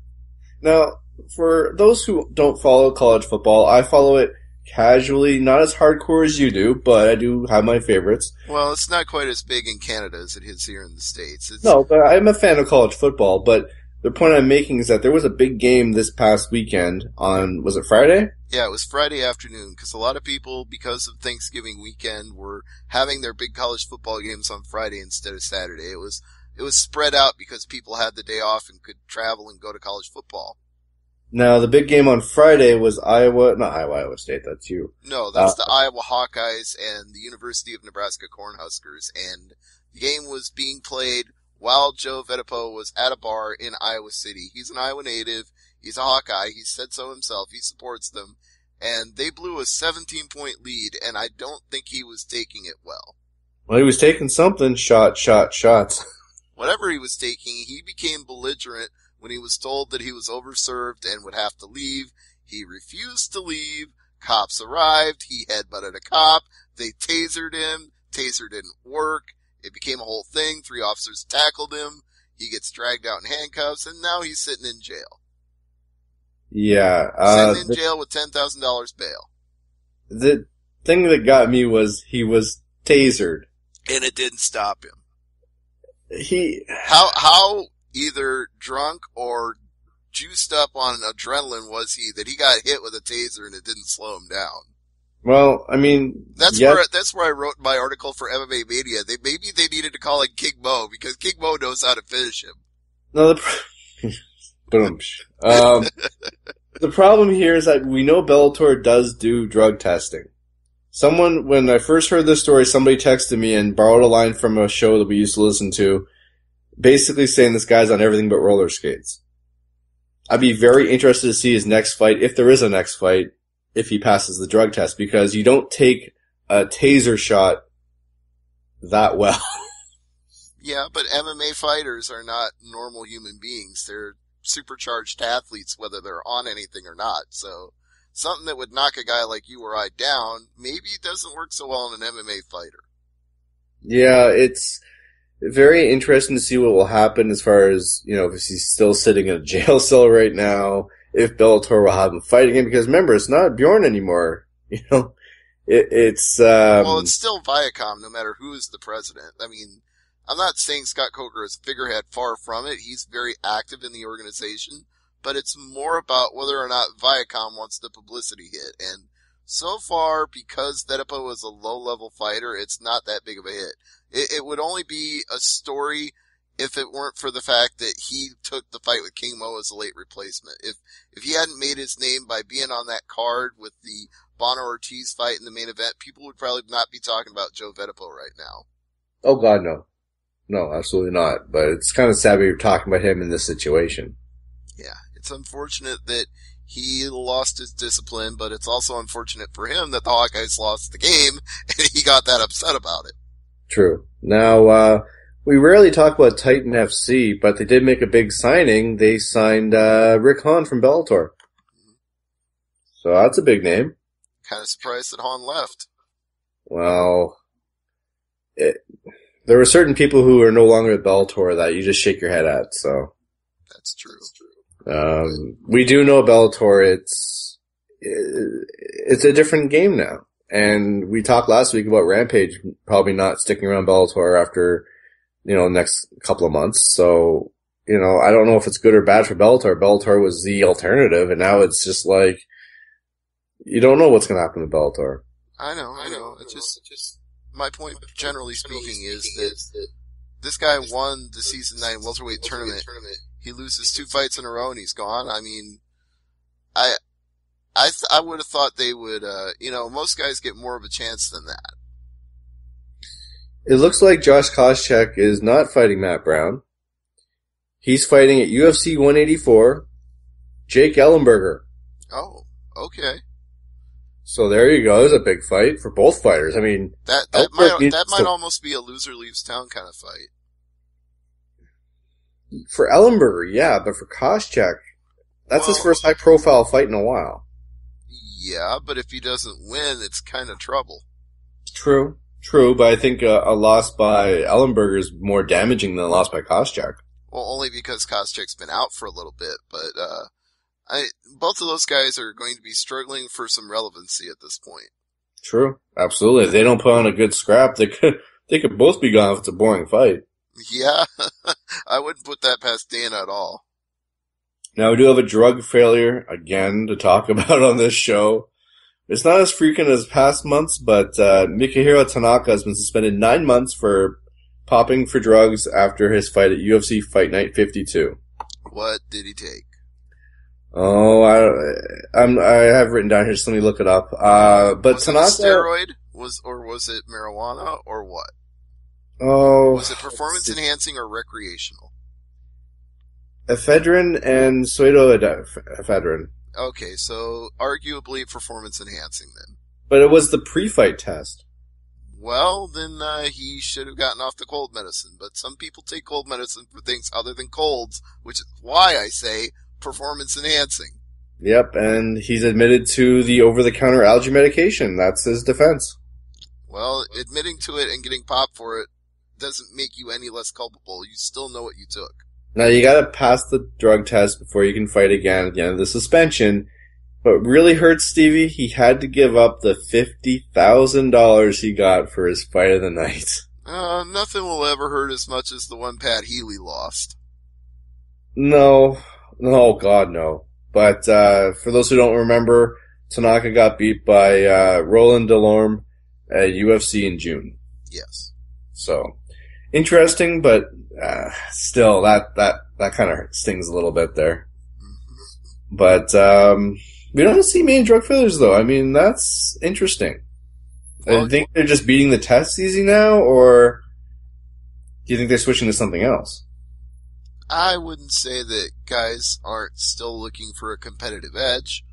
S1: Now, for those who don't follow college football, I follow it casually, not as hardcore as you do, but I do have my favorites.
S2: Well, it's not quite as big in Canada as it is here in the States.
S1: No, but I'm a fan of college football, but the point I'm making is that there was a big game this past weekend on, was it Friday?
S2: Yeah, it was Friday afternoon, because a lot of people, because of Thanksgiving weekend, were having their big college football games on Friday instead of Saturday. It was spread out because people had the day off and could travel and go to college football.
S1: Now, the big game on Friday was Iowa State, that's you.
S2: No, that's the Iowa Hawkeyes and the University of Nebraska Cornhuskers, and the game was being played while Joe Vedepo was at a bar in Iowa City. He's an Iowa native, he's a Hawkeye, he said so himself, he supports them, and they blew a 17-point lead, and I don't think he was taking it well.
S1: Well, he was taking something, shots.
S2: Whatever he was taking, he became belligerent when he was told that he was overserved and would have to leave. He refused to leave. Cops arrived. He headbutted a cop. They tasered him. Taser didn't work. It became a whole thing. 3 officers tackled him. He gets dragged out in handcuffs, and now he's sitting in jail.
S1: Yeah.
S2: Sitting in jail with $10,000 bail.
S1: The thing that got me was he was tasered.
S2: And it didn't stop him.
S1: How
S2: either drunk or juiced up on adrenaline was he that he got hit with a taser and it didn't slow him down?
S1: Well, I mean,
S2: that's where I wrote my article for MMA Media. Maybe they needed to call it King Mo because King Mo knows how to finish him.
S1: No, the problem here is that we know Bellator does do drug testing. When I first heard this story, somebody texted me and borrowed a line from a show that we used to listen to, basically saying this guy's on everything but roller skates. I'd be very interested to see his next fight, if there is a next fight, if he passes the drug test, because you don't take a taser shot that well.
S2: Yeah, but MMA fighters are not normal human beings. They're supercharged athletes, whether they're on anything or not. So something that would knock a guy like you or I down maybe doesn't work so well in an MMA fighter.
S1: Yeah, it's very interesting to see what will happen as far as, if he's still sitting in a jail cell right now, if Bellator will have him fight again, because remember, it's not Bjorn anymore. It's
S2: still Viacom, no matter who is the president. I mean, I'm not saying Scott Coker is a figurehead, far from it. He's very active in the organization, but it's more about whether or not Viacom wants the publicity hit. And so far, because Vedepo is a low-level fighter, it's not that big of a hit. It would only be a story if it weren't for the fact that he took the fight with King Mo as a late replacement. If he hadn't made his name by being on that card with the Bono Ortiz fight in the main event, people would probably not be talking about Joe Vedepo right now.
S1: Oh God, no. No, absolutely not. But it's kind of sad we're talking about him in this situation.
S2: Yeah, it's unfortunate that he lost his discipline, but it's also unfortunate for him that the Hawkeyes lost the game and he got that upset about it.
S1: True. Now, we rarely talk about Titan FC, but they did make a big signing. They signed Rick Hahn from Bellator. So that's a big name.
S2: Kind of surprised that Hahn left.
S1: Well, there were certain people who are no longer at Bellator that you just shake your head at, so.
S2: That's true.
S1: We do know Bellator, it's a different game now. And we talked last week about Rampage probably not sticking around Bellator after, next couple of months. So, I don't know if it's good or bad for Bellator. Bellator was the alternative, and now it's just like, you don't know what's going to happen to Bellator.
S2: I know. It's just my point, generally speaking, is that this guy won the Season 9 welterweight tournament. He loses 2 fights in a row and he's gone. I mean, I would have thought they would, most guys get more of a chance than that.
S1: It looks like Josh Koscheck is not fighting Matt Brown. He's fighting at UFC 184, Jake Ellenberger.
S2: Oh, okay.
S1: So there you go. There's a big fight for both fighters. I mean,
S2: that might almost be a loser leaves town kind of fight.
S1: For Ellenberger, yeah, but for Koscheck, that's his first high-profile fight in a while.
S2: Yeah, but if he doesn't win, it's kind of trouble.
S1: True, but I think a loss by Ellenberger is more damaging than a loss by Koscheck.
S2: Well, only because Koscheck's been out for a little bit, but both of those guys are going to be struggling for some relevancy at this point.
S1: True, absolutely. If they don't put on a good scrap, they could both be gone if it's a boring fight.
S2: Yeah, I wouldn't put that past Dana at all.
S1: Now, we do have a drug failure, again, to talk about on this show. It's not as frequent as past months, but Mikihiro Tanaka has been suspended 9 months for popping for drugs after his fight at UFC Fight Night 52.
S2: What did he take?
S1: Oh, I have written down here, so let me look it up. But
S2: was
S1: Tanaka...
S2: it a steroid? Was it marijuana, or what?
S1: Oh...
S2: Was it performance-enhancing or recreational?
S1: Ephedrine and pseudoephedrine.
S2: Okay, so arguably performance-enhancing then.
S1: But it was the pre-fight test.
S2: Well, then he should have gotten off the cold medicine. But some people take cold medicine for things other than colds, which is why I say performance-enhancing.
S1: Yep, and he's admitted to the over-the-counter allergy medication. That's his defense.
S2: Well, admitting to it and getting popped for it doesn't make you any less culpable. You still know what you took.
S1: Now, you gotta pass the drug test before you can fight again at the end of the suspension. But really hurts Stevie, he had to give up the $50,000 he got for his fight of the night.
S2: Nothing will ever hurt as much as the one Pat Healy lost.
S1: No, God, no. But for those who don't remember, Tanaka got beat by Roland Delorme at UFC in June.
S2: Yes.
S1: So, interesting, but still, that kind of stings a little bit there. Mm-hmm. But we don't see many drug failures, though. I mean, that's interesting.
S2: Well,
S1: I think they're just beating the tests easy now, or do you think they're switching to something else?
S2: I wouldn't say that guys aren't still looking for a competitive edge.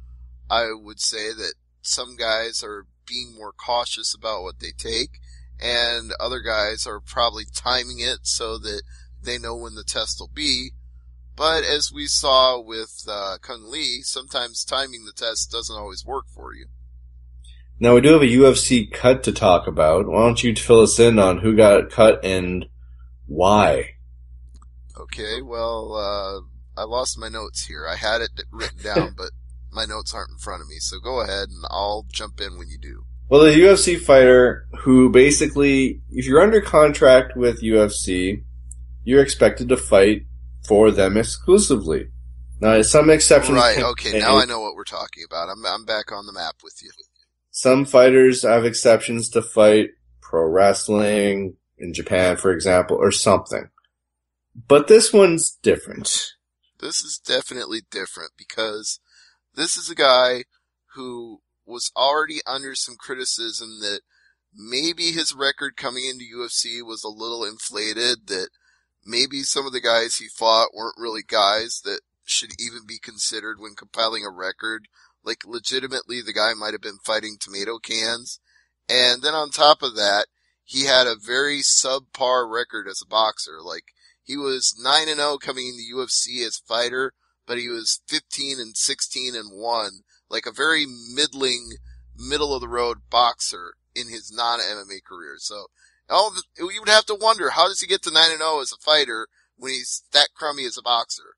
S2: I would say that some guys are being more cautious about what they take, and other guys are probably timing it so that they know when the test will be. But as we saw with Cung Lee, sometimes timing the test doesn't always work for you.
S1: Now, we do have a UFC cut to talk about. Why don't you fill us in on who got cut and why?
S2: Okay, well, I lost my notes here. I had it written down, but my notes aren't in front of me. So go ahead and I'll jump in when you do.
S1: Well, the UFC fighter who basically, if you're under contract with UFC, you're expected to fight for them exclusively. Now, some exceptions.
S2: Right, okay, now I know what we're talking about. I'm back on the map with you.
S1: Some fighters have exceptions to fight pro wrestling in Japan, for example, or something. But this one's different.
S2: This is definitely different because this is a guy who was already under some criticism that maybe his record coming into UFC was a little inflated, that maybe some of the guys he fought weren't really guys that should even be considered when compiling a record. Like, legitimately, the guy might have been fighting tomato cans. And then on top of that, he had a very subpar record as a boxer. Like, he was 9-0 coming in the UFC as a fighter, but he was 15-16-1. Like a very middle-of-the-road boxer in his non-MMA career. So, you would have to wonder, how does he get to 9-0 as a fighter when he's that crummy as a boxer?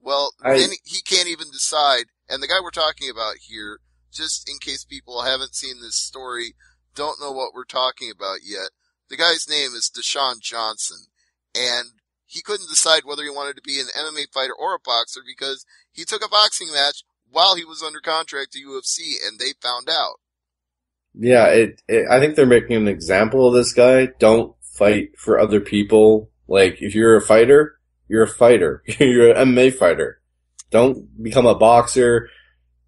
S2: Well, then he can't even decide. And the guy we're talking about here, just in case people haven't seen this story, don't know what we're talking about yet, the guy's name is Deshaun Johnson. And he couldn't decide whether he wanted to be an MMA fighter or a boxer because he took a boxing match while he was under contract to UFC, and they found out.
S1: Yeah, I think they're making an example of this guy. Don't fight for other people. Like, if you're a fighter, you're a fighter. You're an MMA fighter. Don't become a boxer.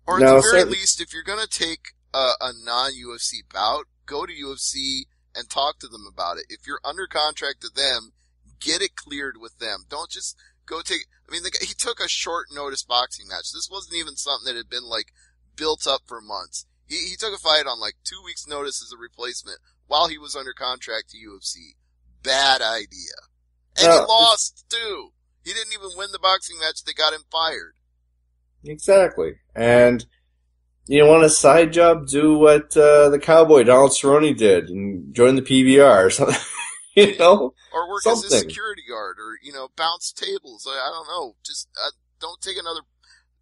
S2: Or at
S1: Now,
S2: the very least, if you're gonna take a non-UFC bout, go to UFC and talk to them about it. If you're under contract to them, get it cleared with them. Don't just go take, I mean, he took a short notice boxing match. This wasn't even something that had been like built up for months. He took a fight on like 2 weeks notice as a replacement while he was under contract to UFC. Bad idea. And he lost too. He didn't even win the boxing match that got him fired.
S1: Exactly. And you want a side job? Do what the cowboy Donald Cerrone did and join the PBR or something. You know?
S2: Or work as a security guard or, bounce tables. I don't know. Just don't take another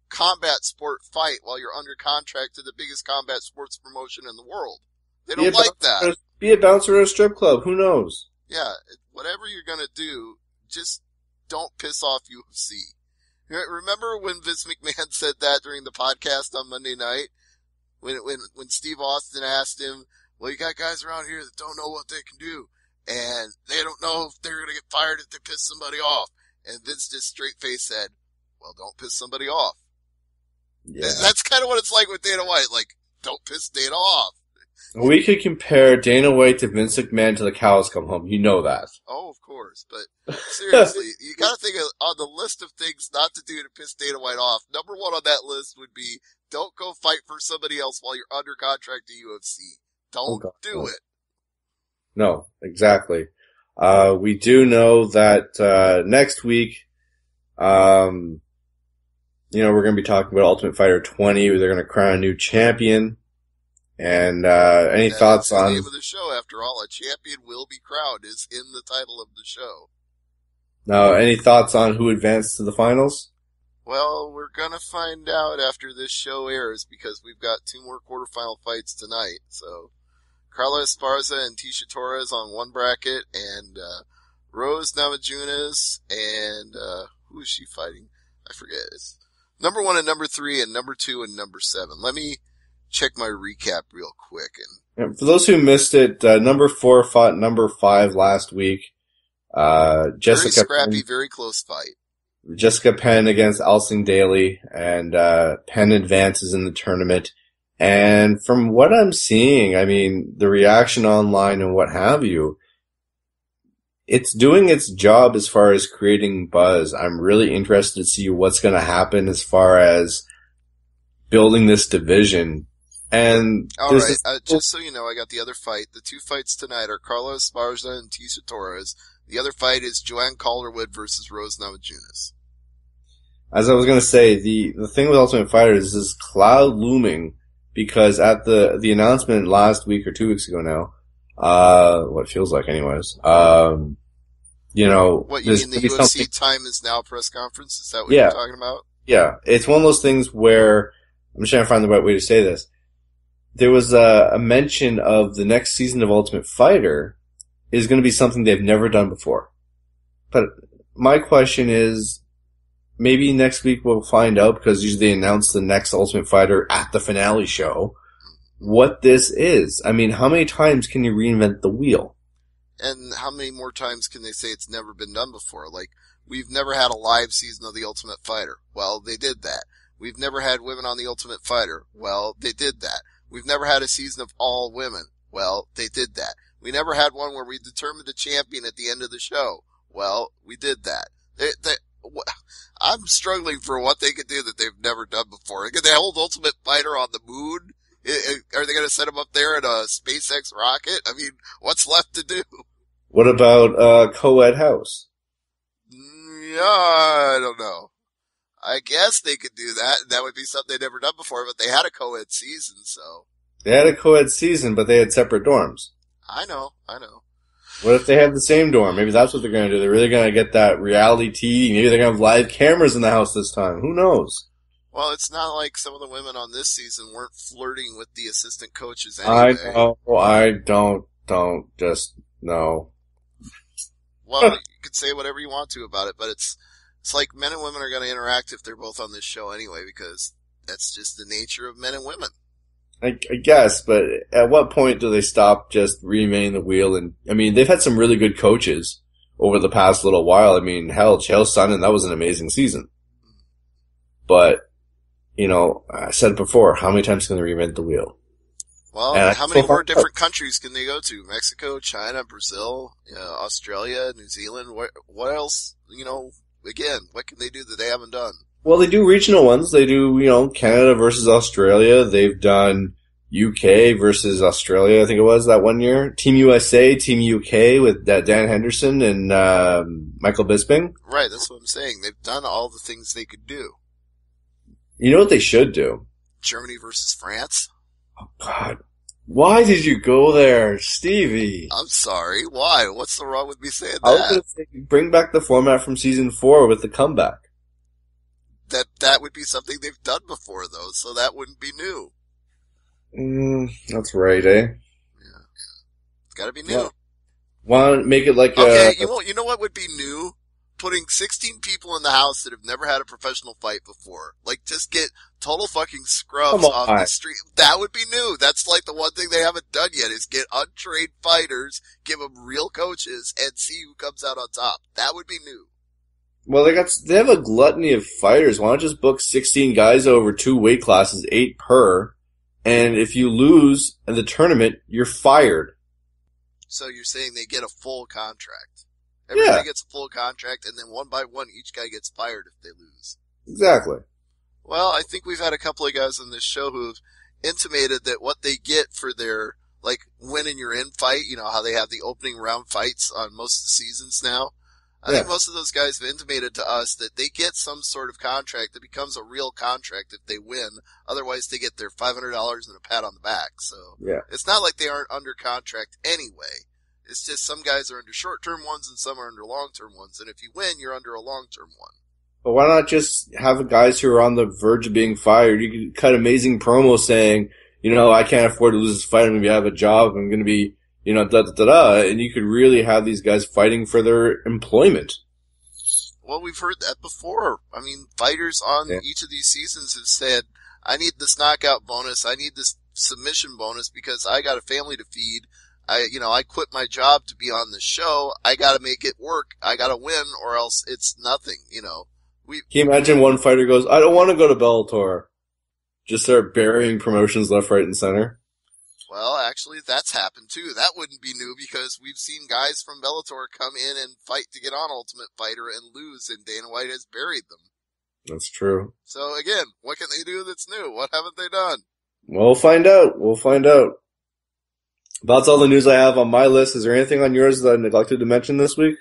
S2: combat sport fight while you're under contract to the biggest combat sports promotion in the world. They don't like that.
S1: Be a bouncer at a strip club. Who knows?
S2: Yeah. Whatever you're going to do, just don't piss off UFC. Remember when Vince McMahon said that during the podcast on Monday night? When Steve Austin asked him, well, you got guys around here that don't know what they can do, and they don't know if they're going to get fired if they piss somebody off. And Vince just straight face said, well, don't piss somebody off. Yeah. That's kind of what it's like with Dana White. Like, don't piss Dana off.
S1: We could compare Dana White to Vince McMahon till the cows come home. You know that.
S2: Oh, of course. But seriously, you got to think on the list of things not to do to piss Dana White off. Number one on that list would be don't go fight for somebody else while you're under contract to UFC. Don't do it.
S1: No, exactly. We do know that next week, we're going to be talking about Ultimate Fighter 20. They're going to crown a new champion. And any thoughts on the
S2: name of the show? After all, a champion will be crowned is in the title of the show.
S1: Now, any thoughts on who advanced to the finals?
S2: Well, we're gonna find out after this show airs because we've got 2 more quarterfinal fights tonight. So, Carla Esparza and Tisha Torres on one bracket, and Rose Namajunas and who is she fighting? I forget. It's number 1 and number 3 and number 2 and number 7. Let me check my recap real quick. And
S1: for those who missed it, number 4 fought number 5 last week.
S2: Jessica very scrappy, Penn, very close fight.
S1: Jessica Penn against Alcing Daly, and Penn advances in the tournament. And from what I'm seeing, I mean, the reaction online and what have you, it's doing its job as far as creating buzz. I'm really interested to see what's going to happen as far as building this division. And
S2: all right, just so you know, I got the other fight. The 2 fights tonight are Carla Esparza and Tisha Torres. The other fight is Joanne Calderwood versus Rose Namajunas.
S1: As I was going to say, the thing with Ultimate Fighter is this cloud looming, because at the announcement last week or 2 weeks ago now, what feels like anyways,
S2: what, you mean the UFC time is now press conference? Is that what you're talking about?
S1: Yeah. It's one of those things where, I'm just trying to find the right way to say this. There was a mention of the next season of Ultimate Fighter is going to be something they've never done before. But my question is, maybe next week we'll find out, because usually they announce the next Ultimate Fighter at the finale show, what this is. I mean, how many times can you reinvent the wheel?
S2: And how many more times can they say it's never been done before? Like, we've never had a live season of The Ultimate Fighter. Well, they did that. We've never had women on The Ultimate Fighter. Well, they did that. We've never had a season of all women. Well, they did that. We never had one where we determined a champion at the end of the show. Well, we did that. I'm struggling for what they could do that they've never done before. Could they hold Ultimate Fighter on the moon? Are they going to set him up there in a SpaceX rocket? I mean, what's left to do?
S1: What about co-ed house?
S2: Yeah, I don't know. I guess they could do that. That would be something they'd never done before, but they had a co-ed season, so.
S1: They had a co-ed season, but they had separate dorms.
S2: I know.
S1: What if they have the same dorm? Maybe that's what they're going to do. They're really going to get that reality TV. Maybe they're going to have live cameras in the house this time. Who knows?
S2: Well, it's not like some of the women on this season weren't flirting with the assistant coaches anyway.
S1: I know. I don't just know.
S2: Well, you could say whatever you want to about it, but it's like men and women are going to interact if they're both on this show anyway, because that's just the nature of men and women.
S1: I guess, but at what point do they stop just reinventing the wheel? And I mean, they've had some really good coaches over the past little while. I mean, hell, Chael Sonnen, that was an amazing season. But, you know, I said it before, how many times can they reinvent the wheel?
S2: Well,
S1: And
S2: how many more different countries can they go to? Mexico, China, Brazil, Australia, New Zealand. What else? You know, again, what can they do that they haven't done?
S1: Well, they do regional ones. They do, you know, Canada versus Australia. They've done UK versus Australia, I think it was, that one year. Team USA, Team UK with Dan Henderson and Michael Bisping.
S2: Right, that's what I'm saying. They've done all the things they could do.
S1: You know what they should do?
S2: Germany versus France?
S1: Oh, God. Why did you go there, Stevie?
S2: I'm sorry. Why? What's the wrong with me saying that?
S1: I was going to say, bring back the format from season 4 with the comeback.
S2: That would be something they've done before, though, so that wouldn't be new.
S1: That's right, eh?
S2: Yeah. It's gotta be new.
S1: Want to make it like
S2: okay, you know what would be new? Putting 16 people in the house that have never had a professional fight before. Like, just get total fucking scrubs off the street. That would be new. That's like the one thing they haven't done yet is get untrained fighters, give them real coaches, and see who comes out on top. That would be new.
S1: Well, they have a gluttony of fighters. Why not just book 16 guys over 2 weight classes, 8 per, and if you lose in the tournament, you're fired.
S2: So you're saying they get a full contract. Everybody gets a full contract, and then one by one, each guy gets fired if they lose.
S1: Exactly.
S2: Well, I think we've had a couple of guys on this show who've intimated that what they get for their, like, win and you're in fight, you know, how they have the opening round fights on most of the seasons now. I think most of those guys have intimated to us that they get some sort of contract that becomes a real contract if they win. Otherwise, they get their $500 and a pat on the back. So it's not like they aren't under contract anyway. It's just some guys are under short-term ones and some are under long-term ones. And if you win, you're under a long-term one.
S1: But why not just have guys who are on the verge of being fired? You could cut amazing promos saying, you know, I can't afford to lose this fight. I'm going to have a job. I'm going to be, you know, and you could really have these guys fighting for their employment.
S2: Well, we've heard that before. I mean, fighters on each of these seasons have said, I need this knockout bonus. I need this submission bonus because I got a family to feed. I quit my job to be on the show. I got to make it work. I got to win or else it's nothing, you know.
S1: Can you imagine one fighter goes, I don't want to go to Bellator. Just start burying promotions left, right, and center.
S2: Well, actually, that's happened too. That wouldn't be new because we've seen guys from Bellator come in and fight to get on Ultimate Fighter and lose, and Dana White has buried them.
S1: That's true.
S2: So again, what can they do that's new? What haven't they done?
S1: We'll find out. That's all the news I have on my list. Is there anything on yours that I neglected to mention this week?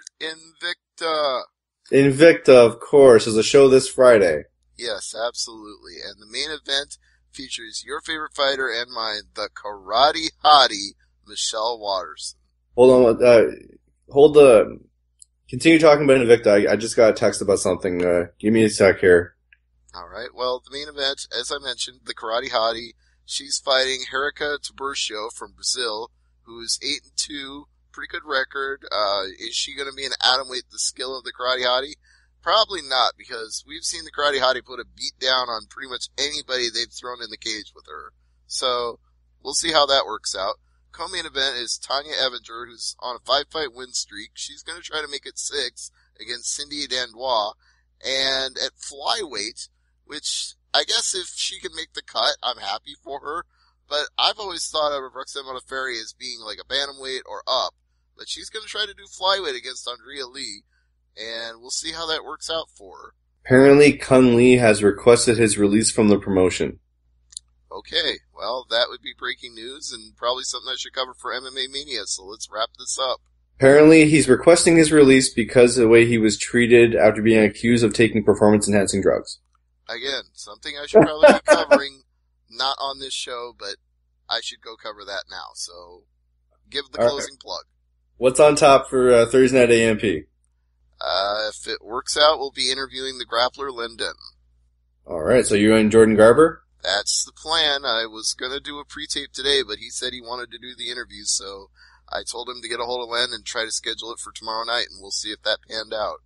S1: Invicta, of course, is a show this Friday.
S2: Yes, absolutely. And the main event features your favorite fighter and mine, the karate hottie, Michelle Watterson.
S1: Hold on, continue talking about Invicta. I just got a text about something. Give me a sec here.
S2: Alright, well, the main event, as I mentioned, the karate hottie, she's fighting Herika Tiburcio from Brazil, who is 8-2, pretty good record. Is she going to be an atomweight the skill of the karate hottie? Probably not, because we've seen the karate hottie put a beat down on pretty much anybody they've thrown in the cage with her. So, we'll see how that works out. Co-main event is Tanya Evinger, who's on a 5-fight win streak. She's going to try to make it 6 against Cindy Dandois. And at flyweight, which I guess if she can make the cut, I'm happy for her. But I've always thought of Roxanne Modafferi as being like a bantamweight or up. But she's going to try to do flyweight against Andrea Lee. And we'll see how that works out for her.
S1: Apparently, Cung Lee has requested his release from the promotion.
S2: Okay, well, that would be breaking news and probably something I should cover for MMA Mania, so let's wrap this up.
S1: Apparently, he's requesting his release because of the way he was treated after being accused of taking performance-enhancing drugs.
S2: Again, something I should probably be covering, not on this show, but I should go cover that now, so give the closing plug.
S1: What's on top for Thursday Night AMP?
S2: If it works out, we'll be interviewing the grappler Lynn Denton.
S1: Alright, so you and Jordan Garber?
S2: That's the plan. I was going to do a pre-tape today, but he said he wanted to do the interview, so I told him to get a hold of Len and try to schedule it for tomorrow night, and we'll see if that panned out.